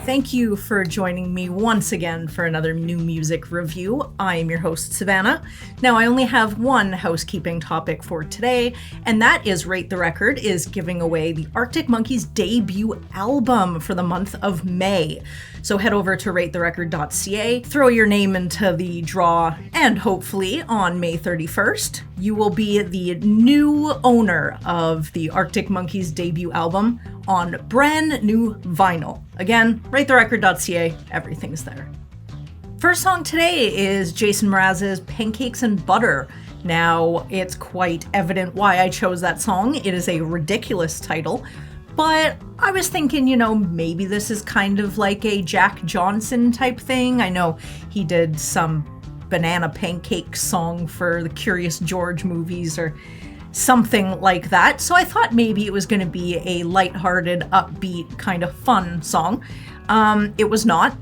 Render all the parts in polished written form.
Thank you for joining me once again for another new music review. I am your host, Savannah. Now, I only have one housekeeping topic for today, and that is Rate the Record is giving away the Arctic Monkeys debut album for the month of May. So head over to ratetherecord.ca, throw your name into the draw, and hopefully on May 31st, you will be the new owner of the Arctic Monkeys debut album on brand new vinyl. Again, ratetherecord.ca, everything's there. First song today is Jason Mraz's Pancakes and Butter. Now, it's quite evident why I chose that song. It is a ridiculous title, but I was thinking, maybe this is kind of like a Jack Johnson type thing. I know he did some banana pancake song for the Curious George movies or something like that. So I thought maybe it was going to be a lighthearted, upbeat, kind of fun song. It was not.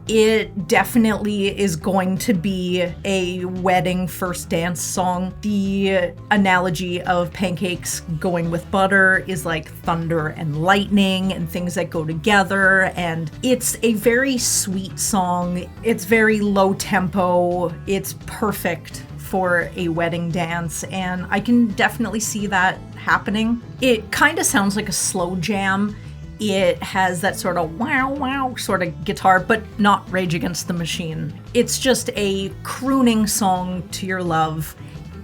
It definitely is going to be a wedding first dance song. The analogy of pancakes going with butter is like thunder and lightning and things that go together. And it's a very sweet song. It's very low tempo. It's perfect for a wedding dance, and I can definitely see that happening. It kind of sounds like a slow jam. It has that sort of wow wow sort of guitar, but not Rage Against the Machine. It's just a crooning song to your love,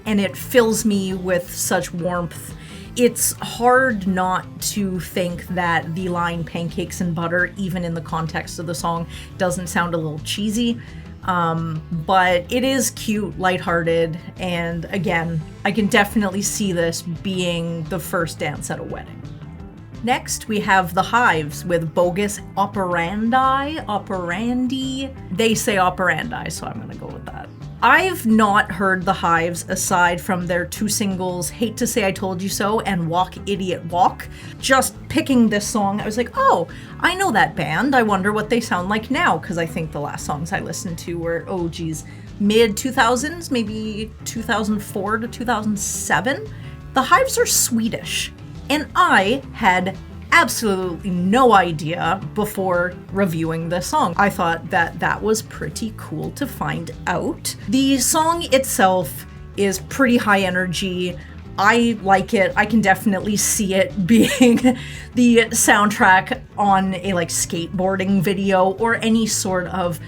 and it fills me with such warmth. It's hard not to think that the line pancakes and butter, even in the context of the song, doesn't sound a little cheesy. But it is cute, lighthearted, and again, I can definitely see this being the first dance at a wedding. Next, we have the Hives with Bogus Operandi. They say Operandi, so I'm gonna go with that. I've not heard the Hives aside from their two singles, Hate to Say I Told You So and Walk Idiot Walk. Just picking this song, I was like, oh, I know that band. I wonder what they sound like now, because I think the last songs I listened to were, mid-2000s, maybe 2004 to 2007. The Hives are Swedish, and I had absolutely no idea before reviewing this song. I thought that was pretty cool to find out. The song itself is pretty high energy. I like it. I can definitely see it being the soundtrack on a skateboarding video or any sort of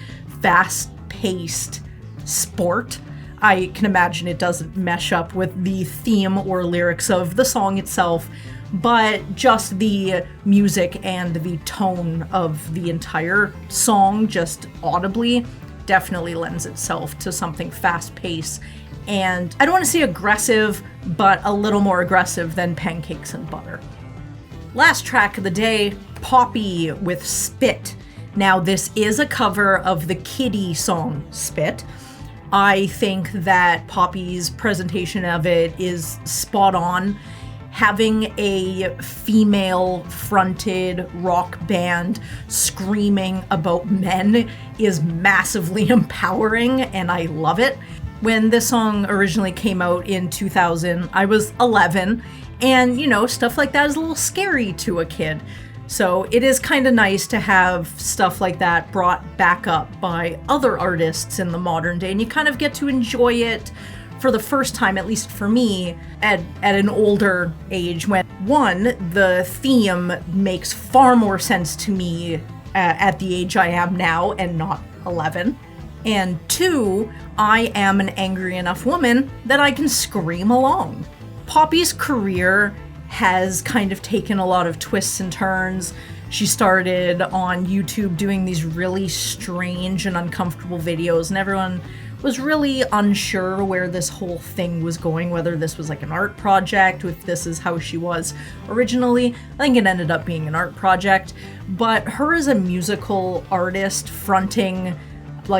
fast-paced sport. I can imagine it doesn't mesh up with the theme or lyrics of the song itself, but just the music and the tone of the entire song, just audibly, definitely lends itself to something fast-paced. And I don't want to say aggressive, but a little more aggressive than Pancakes and Butter. Last track of the day, Poppy with Spit. Now, this is a cover of the Kitty song, Spit. I think that Poppy's presentation of it is spot on. Having a female-fronted rock band screaming about men is massively empowering, and I love it. When this song originally came out in 2000, I was 11, and, stuff like that is a little scary to a kid. So it is kind of nice to have stuff like that brought back up by other artists in the modern day, and you kind of get to enjoy it for the first time, at least for me, at an older age, when one, the theme makes far more sense to me at the age I am now and not 11. And two, I am an angry enough woman that I can scream along. Poppy's career has kind of taken a lot of twists and turns. She started on YouTube doing these really strange and uncomfortable videos, and everyone was really unsure where this whole thing was going, whether this was like an art project, if this is how she was originally. I think it ended up being an art project, but her as a musical artist fronting,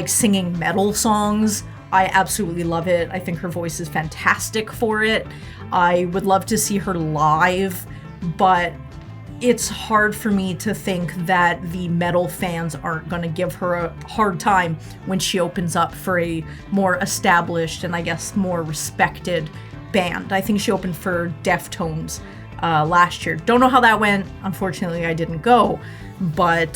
singing metal songs, I absolutely love it. I think her voice is fantastic for it. I would love to see her live, but it's hard for me to think that the metal fans aren't going to give her a hard time when she opens up for a more established and I guess more respected band. I think she opened for Deftones last year. Don't know how that went. Unfortunately, I didn't go. But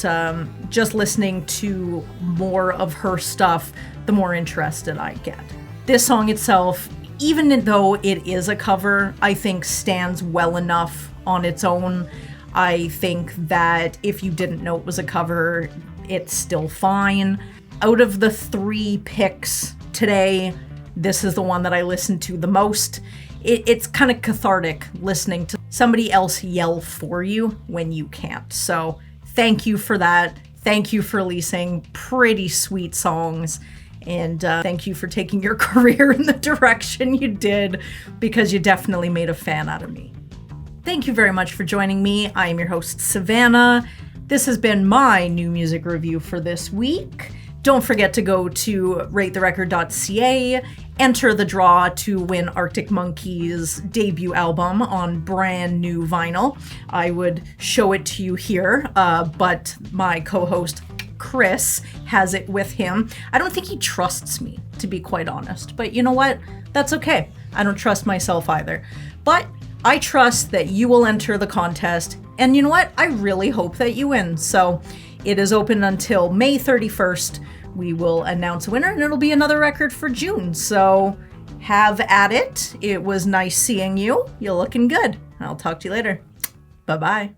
just listening to more of her stuff, the more interested I get. This song itself, even though it is a cover, I think stands well enough on its own. I think that if you didn't know it was a cover, it's still fine. Out of the 3 picks today, this is the one that I listened to the most. It's kind of cathartic listening to somebody else yell for you when you can't. So thank you for that. Thank you for releasing pretty sweet songs. And thank you for taking your career in the direction you did, because you definitely made a fan out of me. Thank you very much for joining me. I am your host, Savannah. This has been my new music review for this week. Don't forget to go to ratetherecord.ca, enter the draw to win Arctic Monkeys' debut album on brand new vinyl. I would show it to you here, but my co-host Chris has it with him. I don't think he trusts me, to be quite honest, but you know what? That's okay. I don't trust myself either. But I trust that you will enter the contest, and you know what? I really hope that you win. So it is open until May 31st. We will announce a winner, and it'll be another record for June. So have at it. It was nice seeing you. You're looking good. I'll talk to you later. Bye-bye.